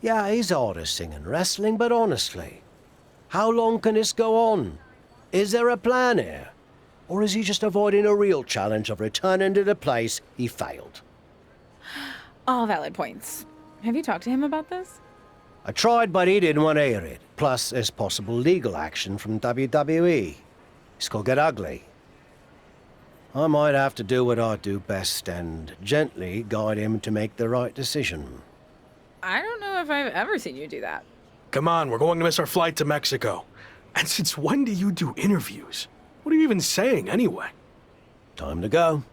Yeah, he's hard as singing wrestling, but honestly, how long can this go on? Is there a plan here? Or is he just avoiding a real challenge of returning to the place he failed? All valid points. Have you talked to him about this? I tried, but he didn't want to hear it. Plus, there's possible legal action from WWE. This could get ugly. I might have to do what I do best and gently guide him to make the right decision. I don't know if I've ever seen you do that. Come on, we're going to miss our flight to Mexico. And since when do you do interviews? What are you even saying, anyway? Time to go.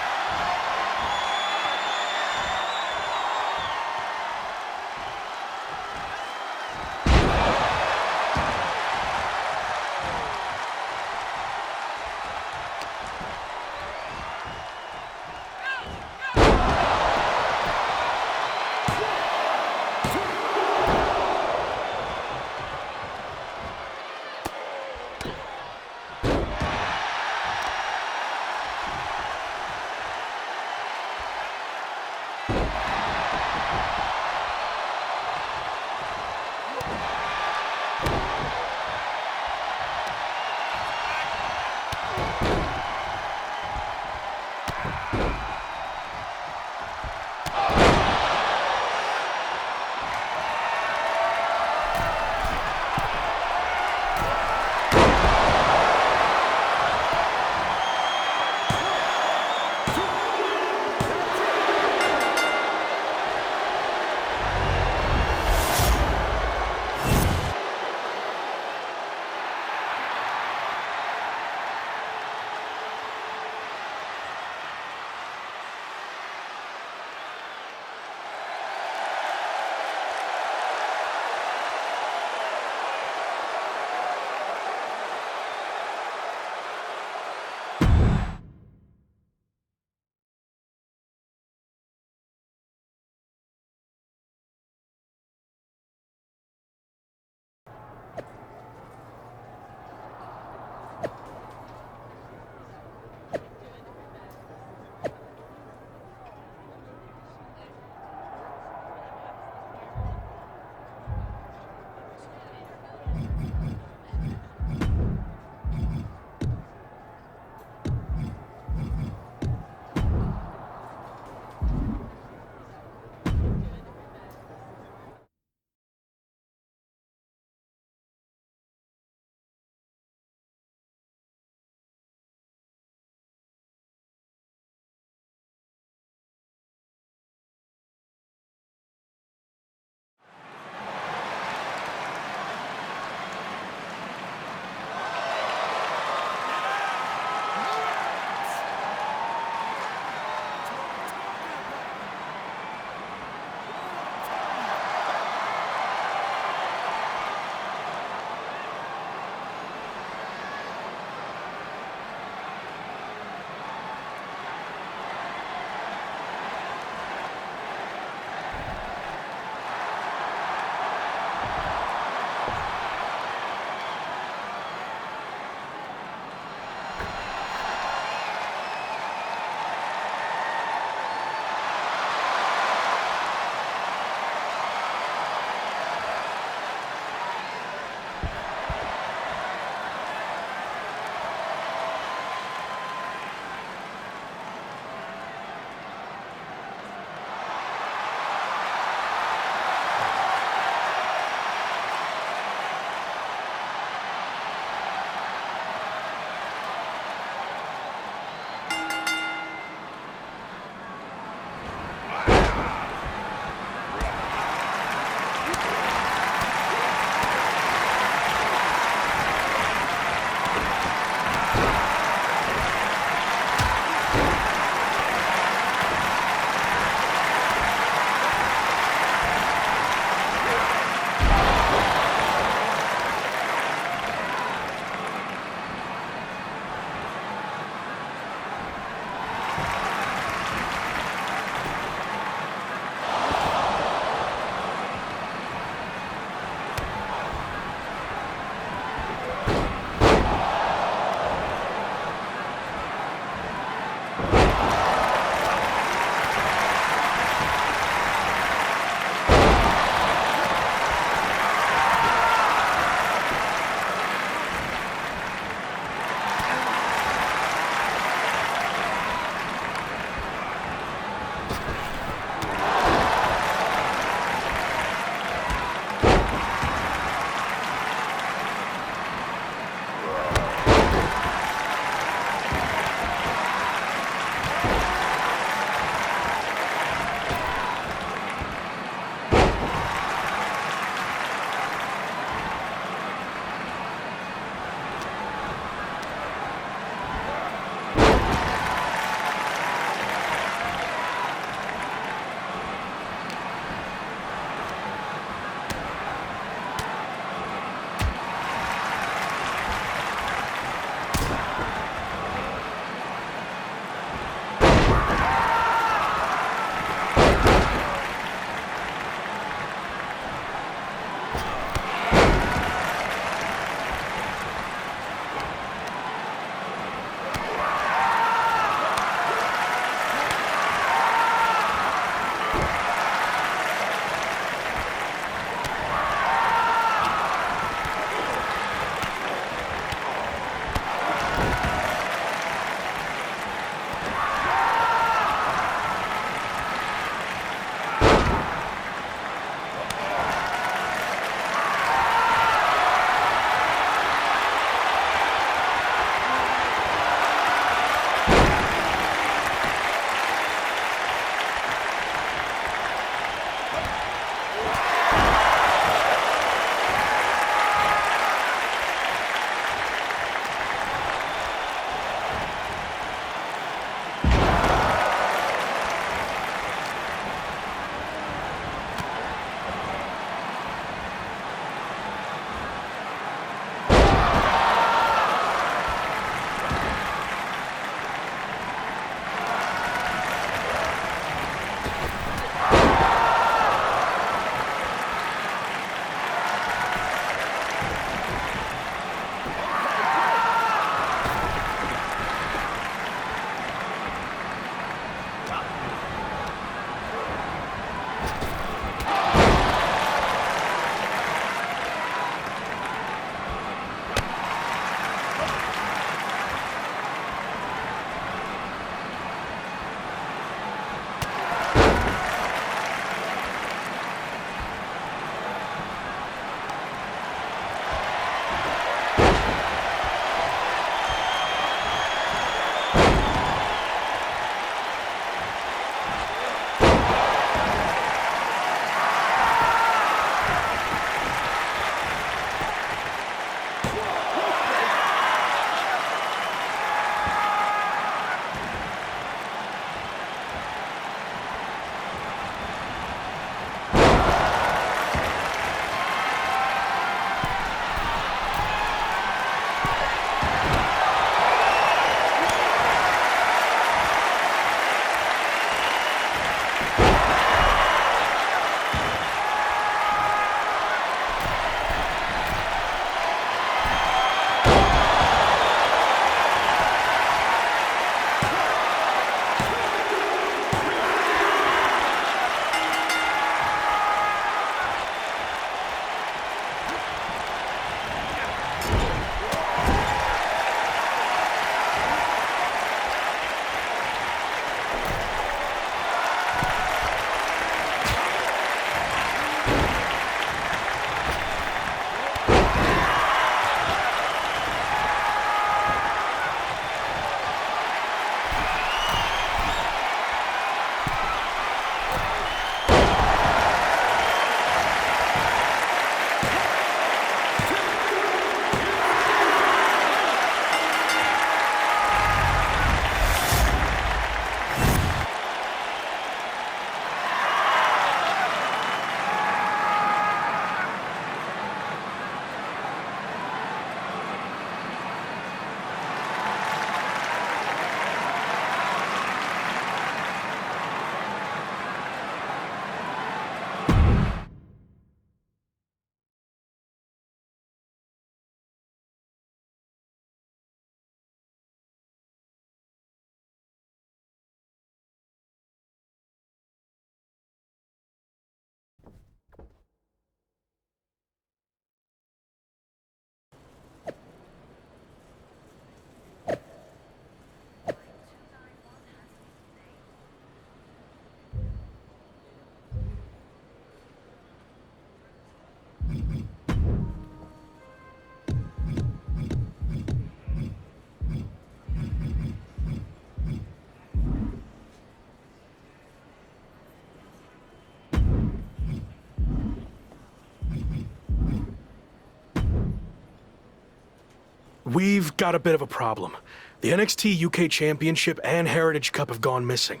we've got a bit of a problem. The NXT UK Championship and Heritage Cup have gone missing.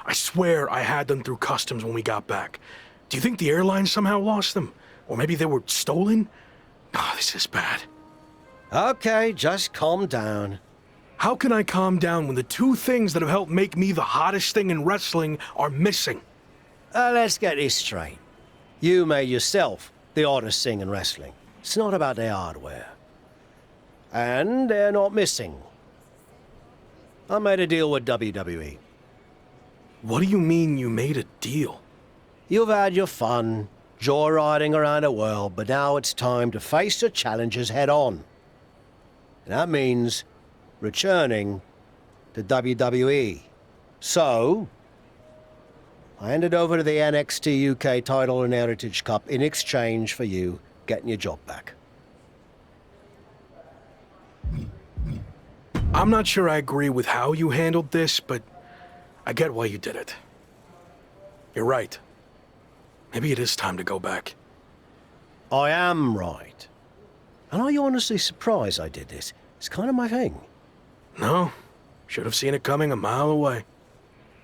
I swear I had them through customs when we got back. Do you think the airline somehow lost them? Or maybe they were stolen? Oh, this is bad. Okay, just calm down. How can I calm down when the two things that have helped make me the hottest thing in wrestling are missing? Let's get this straight. You made yourself the hottest thing in wrestling. It's not about their hardware. And they're not missing. I made a deal with WWE. What do you mean you made a deal? You've had your fun, joyriding around the world, but now it's time to face the challenges head on. And that means returning to WWE. So, I handed over to the NXT UK title and Heritage Cup in exchange for you getting your job back. I'm not sure I agree with how you handled this, but I get why you did it. You're right. Maybe it is time to go back. I am right. And are you honestly surprised I did this? It's kind of my thing. No, should have seen it coming a mile away.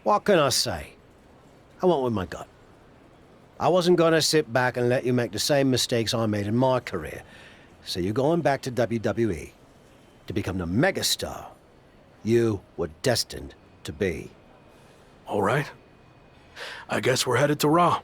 What can I say? I went with my gut. I wasn't going to sit back and let you make the same mistakes I made in my career. So you're going back to WWE to become the megastar you were destined to be. All right. I guess we're headed to Raw.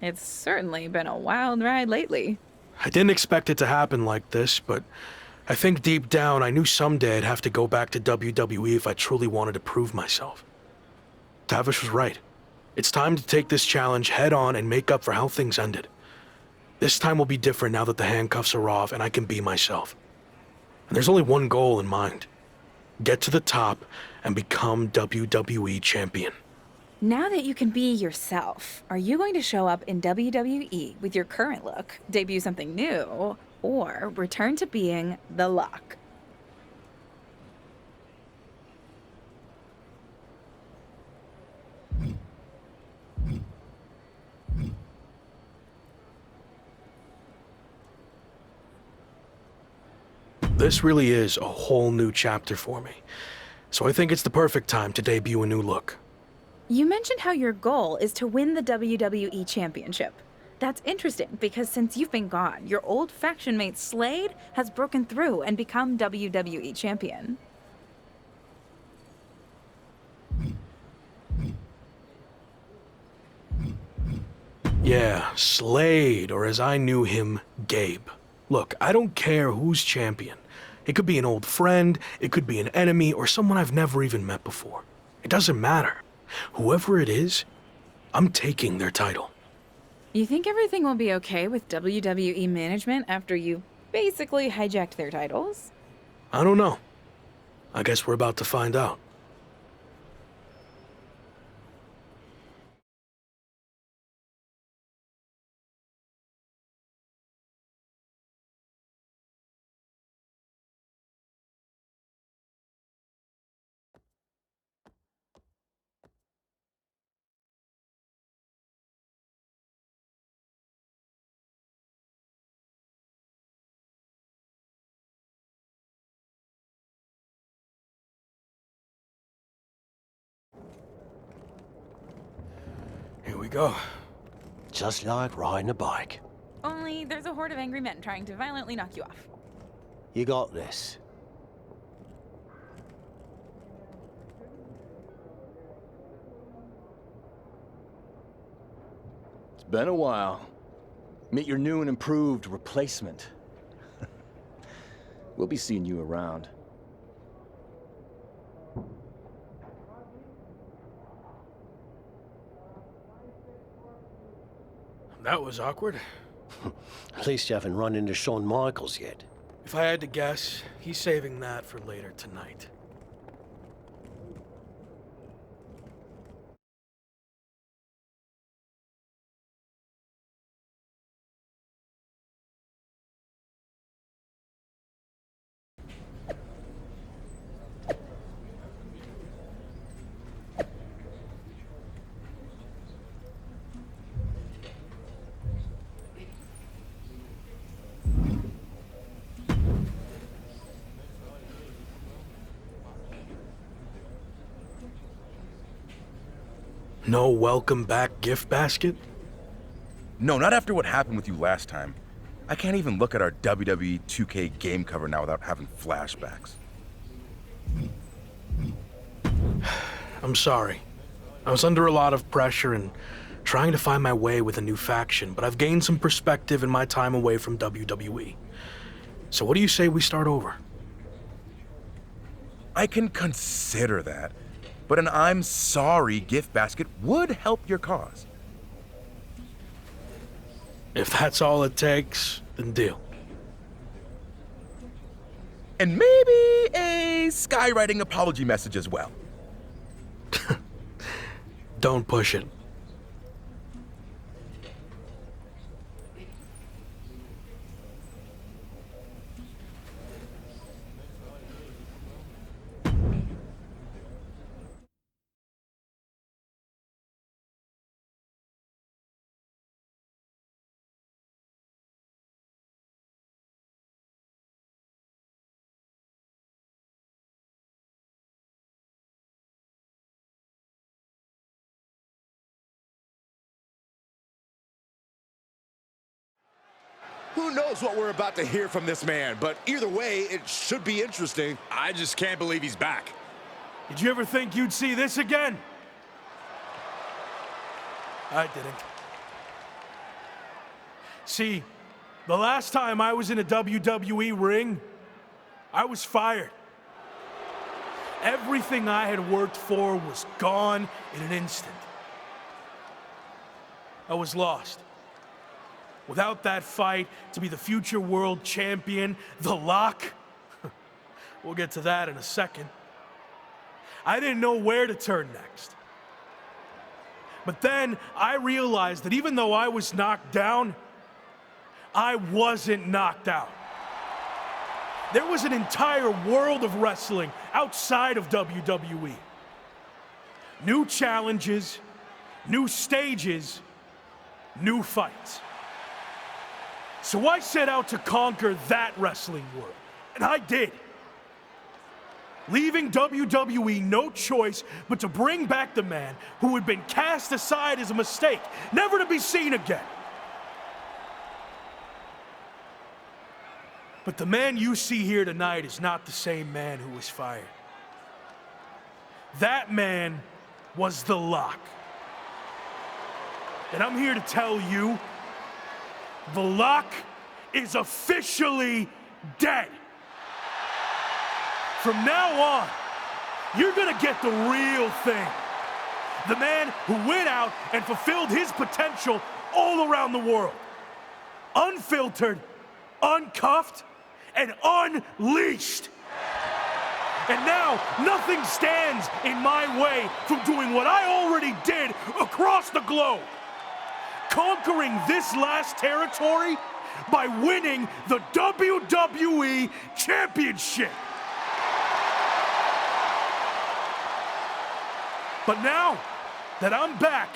It's certainly been a wild ride lately. I didn't expect it to happen like this, but I think deep down I knew someday I'd have to go back to WWE if I truly wanted to prove myself. Tavish was right. It's time to take this challenge head on and make up for how things ended. This time will be different now that the handcuffs are off and I can be myself. And there's only one goal in mind. Get to the top and become WWE champion. Now that you can be yourself, are you going to show up in WWE with your current look, debut something new, or return to being the Lock? This really is a whole new chapter for me. So I think it's the perfect time to debut a new look. You mentioned how your goal is to win the WWE Championship. That's interesting because since you've been gone, your old faction mate Slade has broken through and become WWE Champion. Yeah, Slade, or as I knew him, Gabe. Look, I don't care who's champion. It could be an old friend, it could be an enemy, or someone I've never even met before. It doesn't matter. Whoever it is, I'm taking their title. You think everything will be okay with WWE management after you basically hijacked their titles? I don't know. I guess we're about to find out. Here we go. Just like riding a bike. Only there's a horde of angry men trying to violently knock you off. You got this. It's been a while. Meet your new and improved replacement. We'll be seeing you around. That was awkward. At least you haven't run into Shawn Michaels yet. If I had to guess, he's saving that for later tonight. No welcome back gift basket? No, not after what happened with you last time. I can't even look at our WWE2K game cover now without having flashbacks. I'm sorry. I was under a lot of pressure and trying to find my way with a new faction, but I've gained some perspective in my time away from WWE. So what do you say we start over? I can consider that, but an I'm sorry gift basket would help your cause. If that's all it takes, then deal. And maybe a skywriting apology message as well. Don't push it. Who knows what we're about to hear from this man, but either way, it should be interesting. I just can't believe he's back. Did you ever think you'd see this again? I didn't. See, the last time I was in a WWE ring, I was fired. Everything I had worked for was gone in an instant. I was lost. Without that fight to be the future world champion, The Lock, we'll get to that in a second. I didn't know where to turn next. But then I realized that even though I was knocked down, I wasn't knocked out. There was an entire world of wrestling outside of WWE. New challenges, new stages, new fights. So I set out to conquer that wrestling world, and I did. Leaving WWE no choice but to bring back the man who had been cast aside as a mistake, never to be seen again. But the man you see here tonight is not the same man who was fired. That man was The Lock. And I'm here to tell you, The Lock is officially dead. From now on, you're gonna get the real thing. The man who went out and fulfilled his potential all around the world. Unfiltered, uncuffed, and unleashed. And now, nothing stands in my way from doing what I already did across the globe. Conquering this last territory by winning the WWE Championship. But now that I'm back,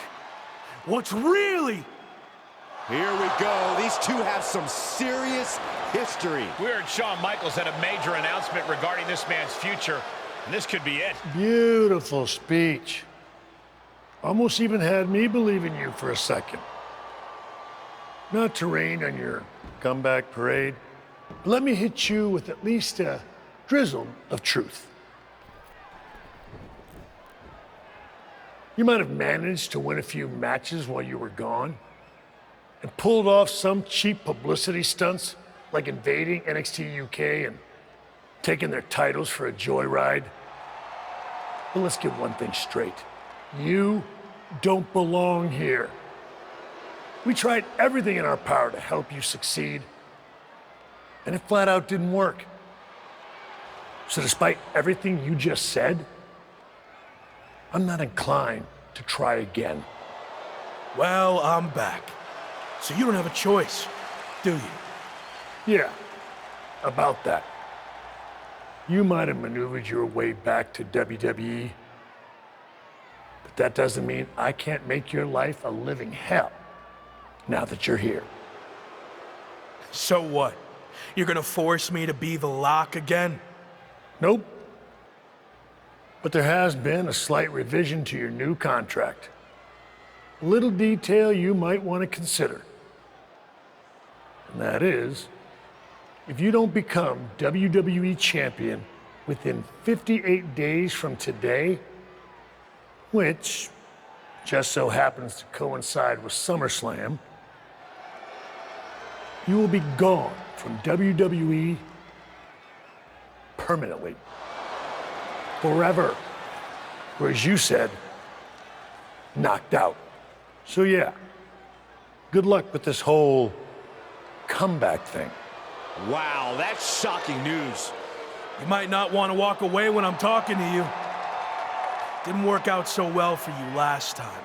what's really... Here we go. These two have some serious history. We heard Shawn Michaels had a major announcement regarding this man's future, and this could be it. Beautiful speech. Almost even had me believe in you for a second. Not to rain on your comeback parade, but let me hit you with at least a drizzle of truth. You might have managed to win a few matches while you were gone and pulled off some cheap publicity stunts like invading NXT UK and taking their titles for a joyride. But let's get one thing straight. You don't belong here. We tried everything in our power to help you succeed, and it flat out didn't work. So despite everything you just said, I'm not inclined to try again. Well, I'm back. So you don't have a choice, do you? Yeah, about that. You might have maneuvered your way back to WWE, but that doesn't mean I can't make your life a living hell now that you're here. So what? You're gonna force me to be The Lock again? Nope. But there has been a slight revision to your new contract. little detail you might want to consider. And that is, if you don't become WWE Champion within 58 days from today, which just so happens to coincide with SummerSlam, you will be gone from WWE permanently, forever, or as you said, knocked out. So yeah, good luck with this whole comeback thing. Wow, that's shocking news. You might not want to walk away when I'm talking to you. Didn't work out so well for you last time,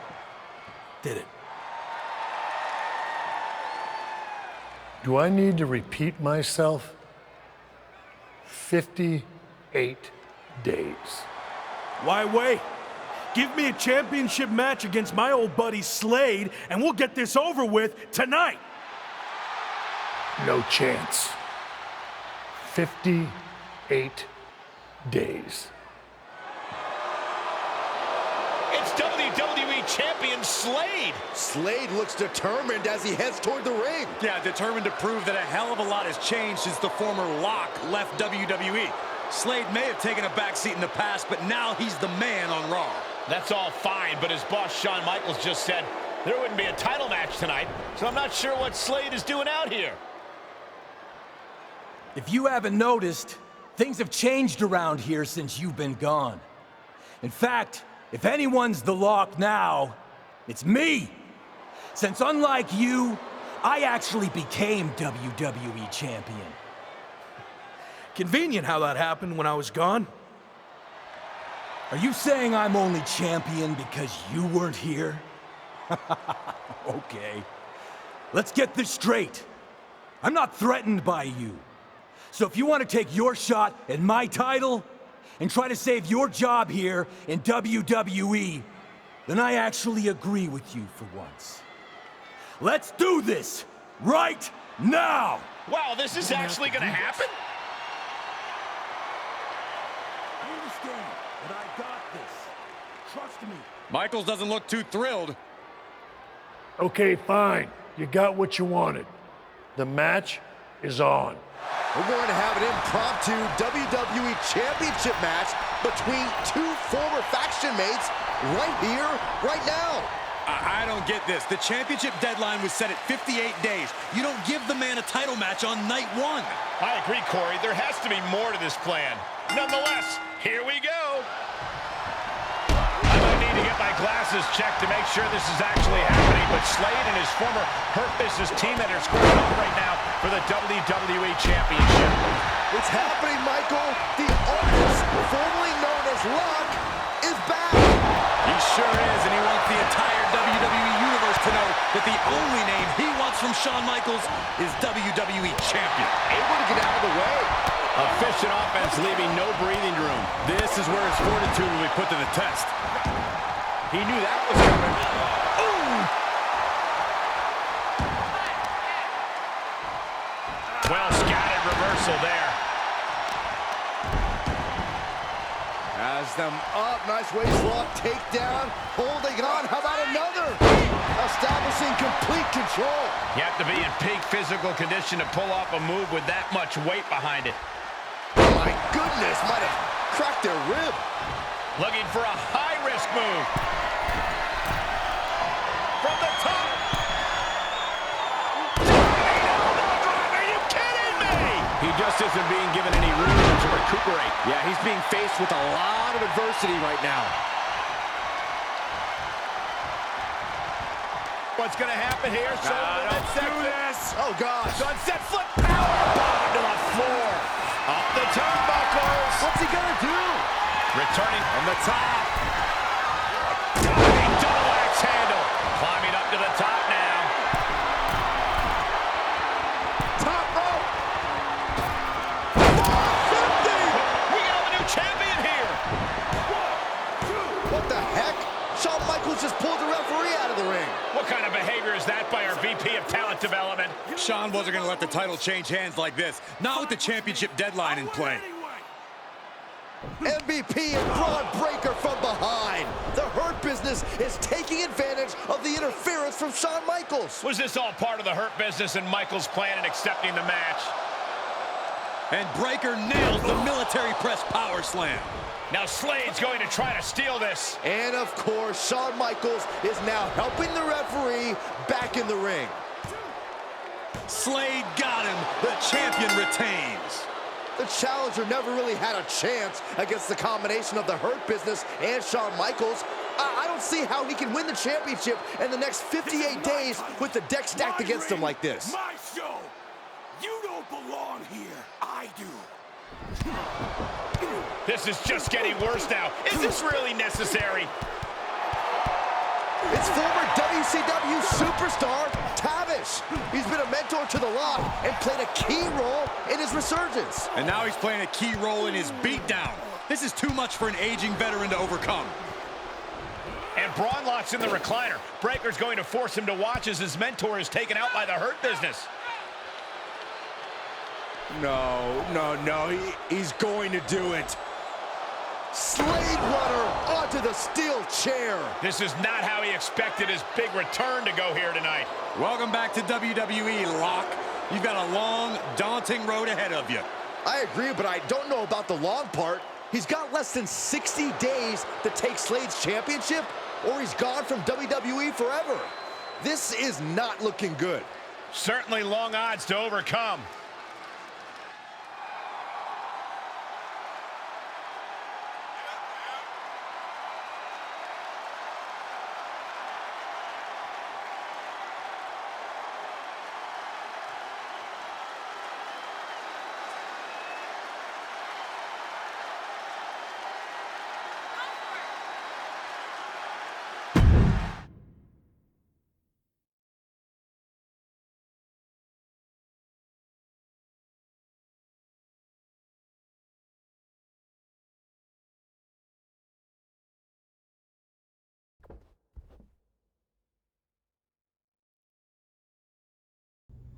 did it? Do I need to repeat myself? 58 days. Why wait? Give me a championship match against my old buddy Slade, and we'll get this over with tonight. No chance. 58 days. It's WWE Champion Slade. Slade looks determined as he heads toward the ring. Yeah, determined to prove that a hell of a lot has changed since the former Lock left WWE. Slade may have taken a backseat in the past, but now he's the man on Raw. That's all fine, but as boss Shawn Michaels just said, there wouldn't be a title match tonight, so I'm not sure what Slade is doing out here. If you haven't noticed, things have changed around here since you've been gone. In fact, if anyone's the Lock now, it's me. Since unlike you, I actually became WWE Champion. Convenient how that happened when I was gone. Are you saying I'm only champion because you weren't here? Okay. Let's get this straight. I'm not threatened by you. So if you want to take your shot at my title and try to save your job here in WWE, then I actually agree with you for once. Let's do this right now! Wow, this is actually going to happen? I understand, but I got this. Trust me. Michaels doesn't look too thrilled. Okay, fine. You got what you wanted. The match is on. We're going to have an impromptu WWE Championship match between two former faction mates right here, right now. I don't get this. The championship deadline was set at 58 days. You don't give the man a title match on night one. I agree, Corey. There has to be more to this plan. Nonetheless, here we go. I might need to get my glasses checked to make sure this is actually happening, but Slade and his former Hurt Business team that are squaring off right now for the WWE Championship. It's happening, Michael. The artist, formerly known as Lock, is back. He sure is, and he wants the entire WWE Universe to know that the only name he wants from Shawn Michaels is WWE Champion. Able to get out of the way. Efficient offense, leaving no breathing room. This is where his fortitude will be put to the test. He knew that was coming. Ooh! Well scattered reversal there. Has them up. Nice waist lock takedown. Holding on. How about another? Establishing complete control. You have to be in peak physical condition to pull off a move with that much weight behind it. My goodness, might have cracked their rib. Looking for a high-risk move. From the top. Are you kidding me? He just isn't being given any room to recuperate. Yeah, he's being faced with a lot of adversity right now. What's going to happen here? Let's do this. Oh, gosh. Sunset flip power bomb to the floor. Up the turnbuckles. What's he going to do? Returning from the top. Diving double axe handle. Climbing up to the top now. Top rope. 450. We have a new champion here. What the heck? Shawn Michaels just pulled the referee out of the ring. What kind of behavior is that by our VP of Talent Development? Shawn wasn't going to let the title change hands like this. Not with the championship deadline in play. MVP and Braun Breaker from behind. The Hurt Business is taking advantage of the interference from Shawn Michaels. Was this all part of the Hurt Business and Michaels' plan in accepting the match? And Breaker nails the military press power slam. Now Slade's going to try to steal this. And of course, Shawn Michaels is now helping the referee back in the ring. Slade got him. The champion retains. The challenger never really had a chance against the combination of the Hurt Business and Shawn Michaels. I don't see how he can win the championship in the next 58 days with the deck stacked against him like this. My show. You don't belong here. I do. This is just getting worse now. Is this really necessary? It's former WCW superstar Tavish. He's been a mentor to the Lock and played a key role in his resurgence. And now he's playing a key role in his beatdown. This is too much for an aging veteran to overcome. And Braun locks in the recliner. Breaker's going to force him to watch as his mentor is taken out by the Hurt Business. No, he's going to do it. Slade runner onto the steel chair. This is not how he expected his big return to go here tonight. Welcome back to WWE, Lock. You've got a long, daunting road ahead of you. I agree, but I don't know about the long part. He's got less than 60 days to take Slade's championship, or he's gone from WWE forever. This is not looking good. Certainly long odds to overcome.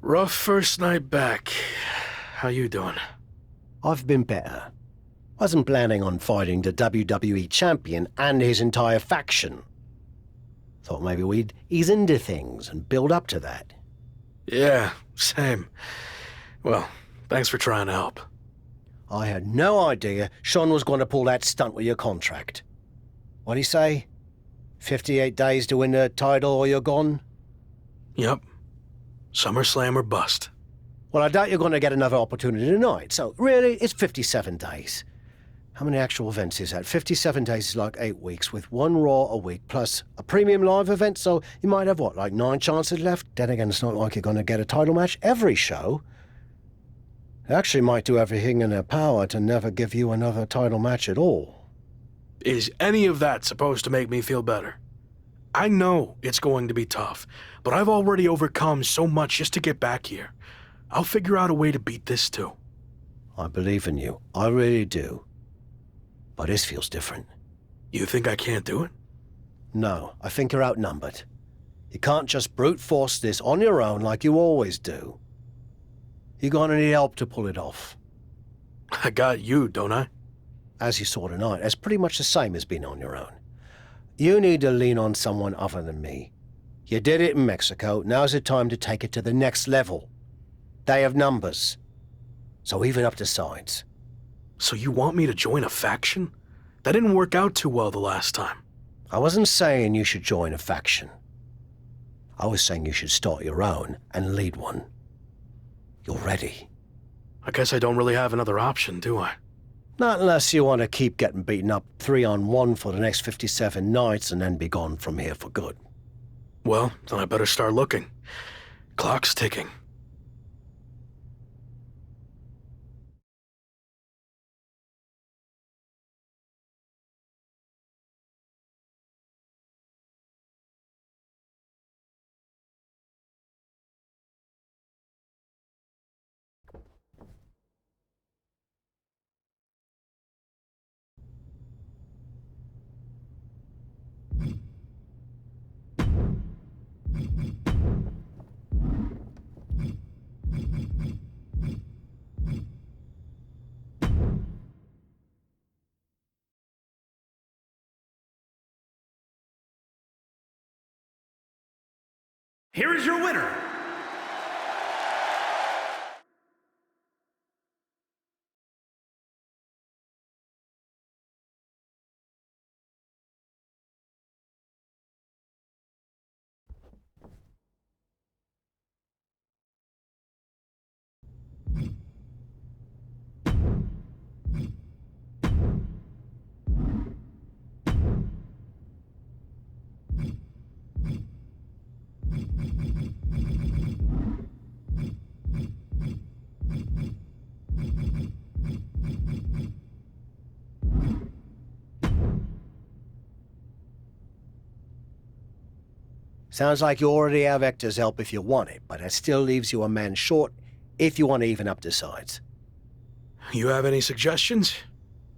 Rough first night back. How you doing? I've been better. Wasn't planning on fighting the WWE champion and his entire faction. Thought maybe we'd ease into things and build up to that. Yeah, same. Well, thanks for trying to help. I had no idea Sean was going to pull that stunt with your contract. What'd he say? 58 days to win the title or you're gone? Yep. SummerSlam or bust. Well, I doubt you're going to get another opportunity tonight, so really, it's 57 days. How many actual events is that? 57 days is like 8 weeks, with one Raw a week, plus a premium live event, so you might have, what, like 9 chances left? Then again, it's not like you're going to get a title match every show. They actually might do everything in their power to never give you another title match at all. Is any of that supposed to make me feel better? I know it's going to be tough, but I've already overcome so much just to get back here. I'll figure out a way to beat this too. I believe in you. I really do. But this feels different. You think I can't do it? No, I think you're outnumbered. You can't just brute force this on your own like you always do. You're gonna need help to pull it off. I got you, don't I? As you saw tonight, it's pretty much the same as being on your own. You need to lean on someone other than me. You did it in Mexico, now's the time to take it to the next level. They have numbers. So even up the sides. So you want me to join a faction? That didn't work out too well the last time. I wasn't saying you should join a faction. I was saying you should start your own and lead one. You're ready. I guess I don't really have another option, do I? Not unless you want to keep getting beaten up 3-on-1 for the next 57 nights and then be gone from here for good. Well, then I better start looking. Clock's ticking. Here is your winner. Sounds like you already have Hector's help if you want it, but that still leaves you a man short if you want to even up the sides. You have any suggestions?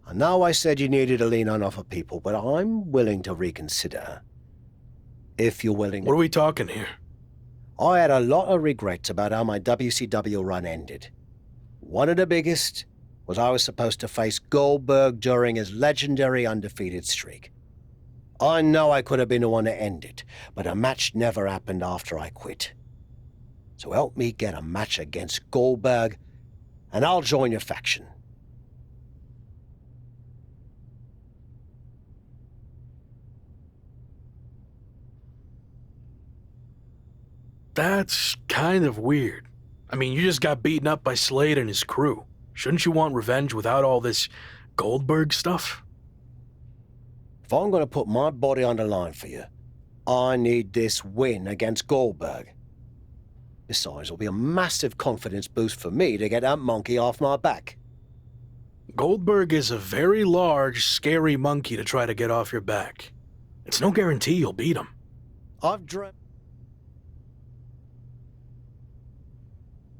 I know I said you needed to lean on other people, but I'm willing to reconsider. If you're willing. What are we talking here? I had a lot of regrets about how my WCW run ended. One of the biggest was I was supposed to face Goldberg during his legendary undefeated streak. I know I could have been the one to end it, but a match never happened after I quit. So help me get a match against Goldberg, and I'll join your faction. That's kind of weird. I mean, you just got beaten up by Slade and his crew. Shouldn't you want revenge without all this Goldberg stuff? If I'm going to put my body on the line for you, I need this win against Goldberg. Besides, it'll be a massive confidence boost for me to get that monkey off my back. Goldberg is a very large, scary monkey to try to get off your back. It's no guarantee you'll beat him. I've dreamt...